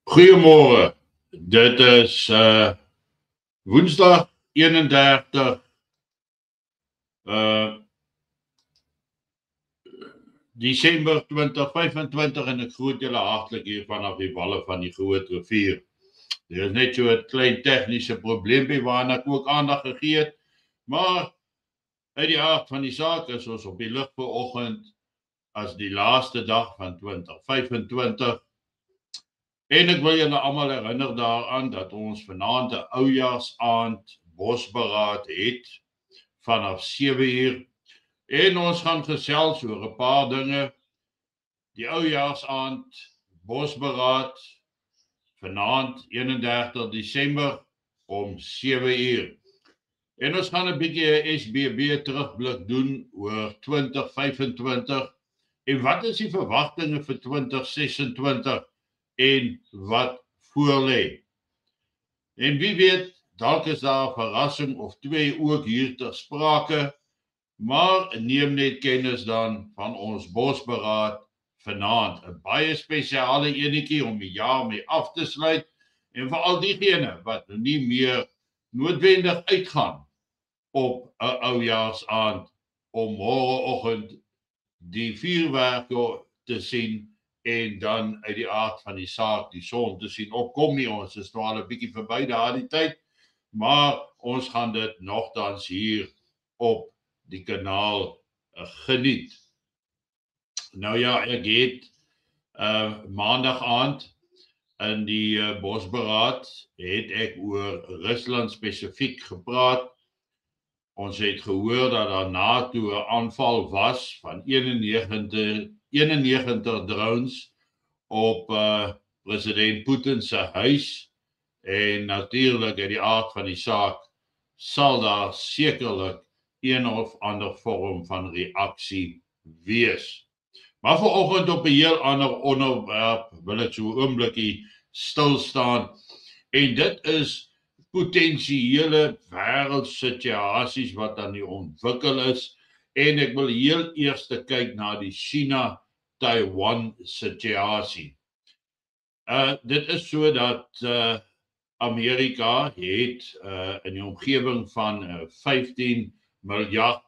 Goeiemôre. Dit is Woensdag 31 Desember 2025 en ek groet julle hartlik hier vanaf die walle van die Groot Rivier. Er is net so 'n klein tegniese probleempie waarna ek ook aandag gegee het, maar uit die aard van die saak is ons op die lug vanoggend as die laaste dag van 2025. En ek wil julle almal herinner daaraan dat ons vanaand 'n oujaarsaand bosberaad het vanaf 7:00 en ons gaan gesels oor 'n paar dinge. Die oujaarsaand bosberaad vanaand 31 Desember om 7:00. En ons gaan 'n bietjie 'n SBB terugblik doen oor 2025 en wat is die verwagtinge vir 2026? En wat voorlê. En wie weet, dalk is daar 'n verrassing of twee ook hier ter sprake, maar neem net kennis dan van ons bosberaad vanaand. 'n Baie spesiale enetjie om die jaar mee af te sluit en vir al diegene wat nie meer noodwendig uitgaan op 'n oujaarsaand om môreoggend die vuurwerke te sien en dan uit die aard van die saak die son te sien opkom nie. Ons is nou al 'n bietjie verby daardie tyd, maar ons gaan dit nogtans hier op die kanaal geniet. Nou ja, ek het maandag aand in die bosberaad het ek oor Rusland spesifiek gepraat. Ons het gehoor dat daar NATO 'n aanval was van 91 drones op president Putin se huis en natuurlik uit die aard van die saak sal daar sekerlik een of ander vorm van reaksie wees. Maar vanoggend op 'n heel ander onderwerp wil ek so 'n oombliekie stil staan en dit is potensiële wêreldsituasies wat aan die ontwikkel is. En ek wil heel eers kyk na die China-Taiwan situasie. Dit is so dat Amerika het in die omgewing van $15 miljard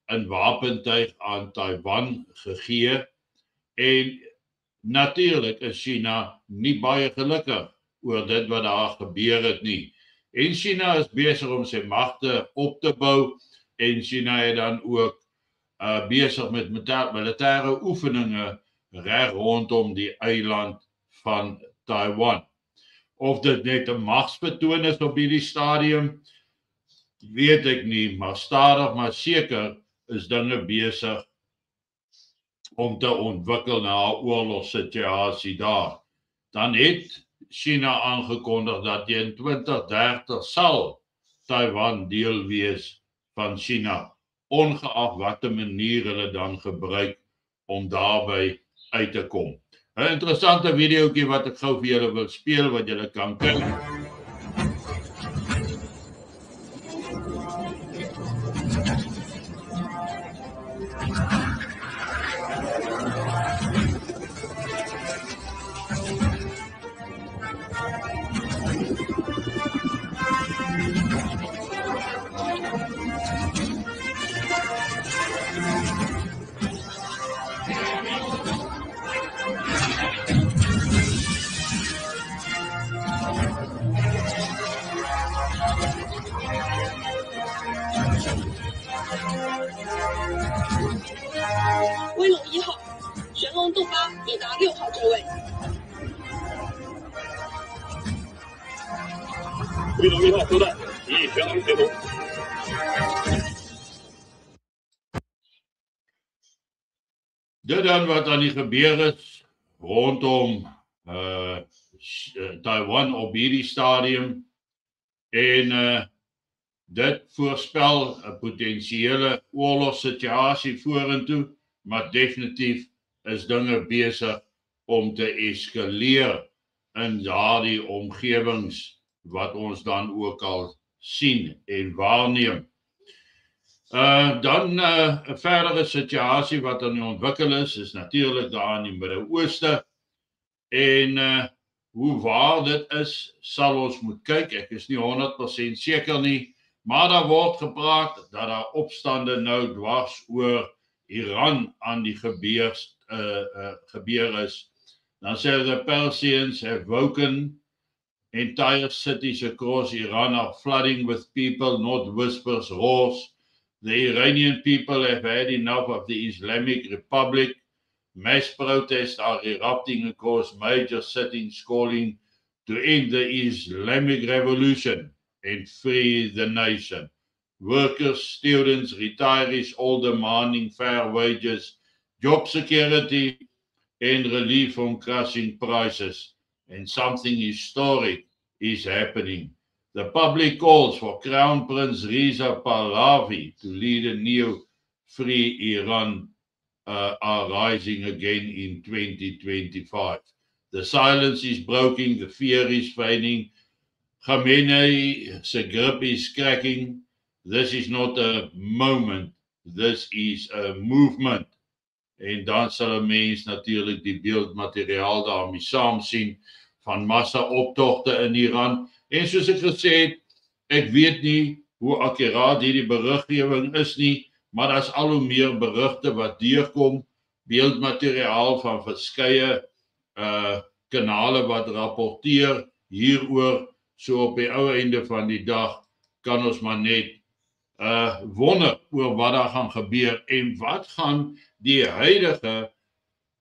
in wapentuig aan Taiwan gegee. En natuurlik is China nie baie gelukkig oor dit wat daar gebeur het nie. En China is besig om sy magte op te bou. En China het dan ook besig met militêre oefeninge reg rondom die eiland van Taiwan. Of dit net 'n magsvertoon is op hierdie stadium, weet ek nie, maar stadig maar seker is dinge besig om te ontwikkel na 'n oorlogssituasie daar. Dan het China aangekondig dat in 2030 sal Taiwan deel wees van China, ongeag watter manier hulle dan gebruik om daarby uit te kom. 'n Interessante videoetjie wat ek gou vir julle wil speel wat julle kan kyk.威龙1号车站已全面接通。Dit dan wat aan die gebeur is rondom Taiwan op hierdie stadium en dit voorspel 'n potensiële oorlogssituasie vorentoe, maar definitief is dinge besig om te eskaleer in daardie omgewings wat ons dan ook al sien en waarneem. Dan 'n verdere situasie wat aan die ontwikkel is natuurlik daar in die Midde-Ooste en Hoe waar dit is, sal ons moet kyk. Ek is nie 100% seker nie, maar daar word gepraat dat daar opstande nou dwars oor Iran aan die gebeur is. Dan sê the Persians have woken entire cities across Iran are flooding with people, not whispers, roars. The Iranian people have had enough of the Islamic Republic. Mass protests are erupting across major cities calling to end the Islamic Revolution and free the nation. Workers, students, retirees all demanding fair wages, job security, and relief from crushing prices. And something historic is happening. The public calls for Crown Prince Reza Pahlavi to lead a new free Iran are rising again in 2025. The silence is broken, the fear is fading. Khamenei's grip is cracking. This is not a moment, this is a movement. En dan sal 'n mens natuurlik die beeldmateriaal daarmee saam sien van massa-optogte in Iran. En soos ek gesê het, ek weet nie hoe akkuraat hierdie beriggewing is nie, maar daar's al hoe meer berigte wat deurkom, beeldmateriaal van verskeie kanale wat rapporteer hieroor. So op die ou einde van die dag kan ons maar net wonder oor wat daar gaan gebeur en wat gaan die huidige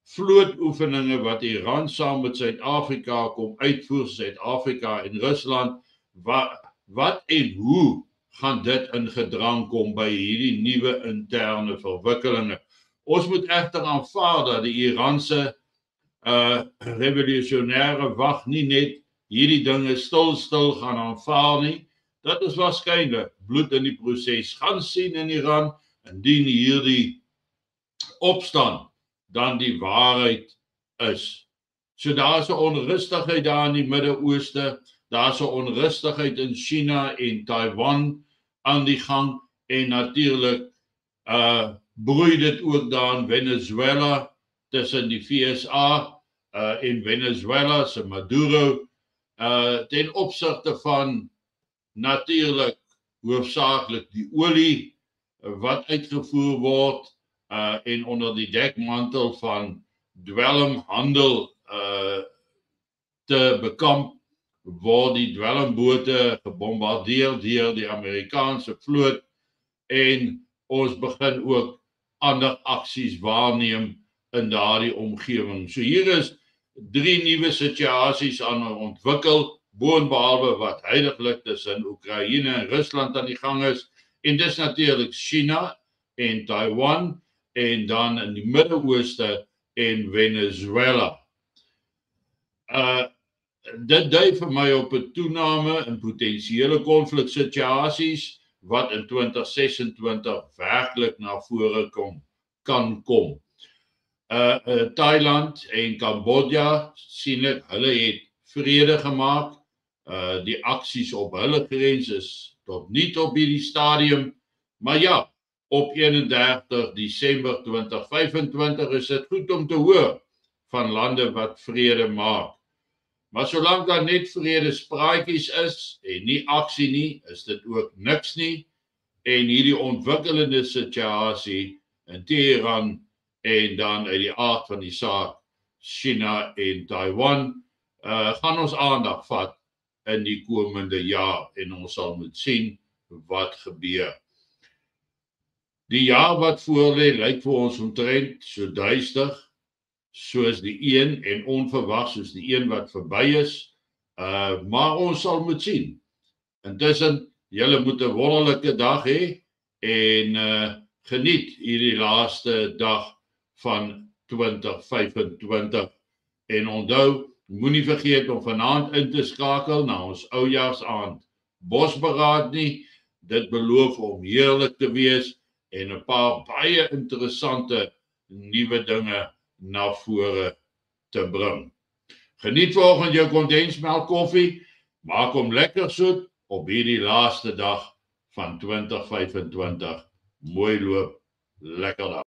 vlootoefeninge wat Iran saam met Suid-Afrika kom uitvoer, Suid-Afrika en Rusland, wat en hoe gaan dit in gedrang kom by hierdie nuwe interne verwikkelinge. Ons moet egter aanvaar dat die Iranse revolusionêre wag nie net hierdie dinge stil gaan aanvaar nie. Dat is waarskynlik bloed in die proses gaan sien in Iran, indien hierdie opstand dan die waarheid is. So daar's 'n onrustigheid daar in die Midde-Ooste, daar's 'n onrustigheid in China en Taiwan aan die gang en natuurlik broei dit ook daar in Venezuela tussen die VSA en Venezuela se Maduro ten opsigte van natuurlik hoofsaaklik die olie wat uitgevoer word en onder die dekmantel van dwelmhandel te bekamp word die dwelmbote gebombardeer deur die Amerikaanse vloot en ons begin ook ander aksies waarneem in daardie omgewing. So hier is 3 nuwe situasies aan ontwikkel, boonbehalwe wat huidiglik tussen Oekraïne en Rusland aan die gang is, en dis natuurlik China en Taiwan, en dan in die Midde-Ooste en Venezuela. Dit dui vir my op 'n toename in potensiële konfliksituasies wat in 2026 werklik na vore kan kom. Thailand en Kambodja sien ek, hulle het vrede gemaak. Die aksies op hulle grens is tot niet op hierdie stadium, maar ja, op 31 Desember 2025 is dit goed om te hoor van lande wat vrede maak. Maar solank daar net vredespraatjies is en nie aksie nie, is dit ook niks nie. En hierdie ontwikkelende situasie in Teheran en dan uit die aard van die saak China en Taiwan gaan ons aandag vat in die komende jaar en ons sal moet sien wat gebeur. Die jaar wat voorlê lyk vir ons omtrent so duister soos die een en onverwags soos die een wat verby is, maar ons sal moet sien. Intussen, julle moet 'n wonderlike dag hê en geniet hierdie laaste dag van 2025 en onthou, moenie vergeet om vanaand in te skakel na ons oujaarsaand bosberaad nie. Dit beloof om heerlik te wees en 'n paar baie interessante nuwe dinge na vore te bring. Geniet vanoggend jou kondensmelk koffie, maak hom lekker soet op hierdie laaste dag van 2025. Mooi loop, lekker dag.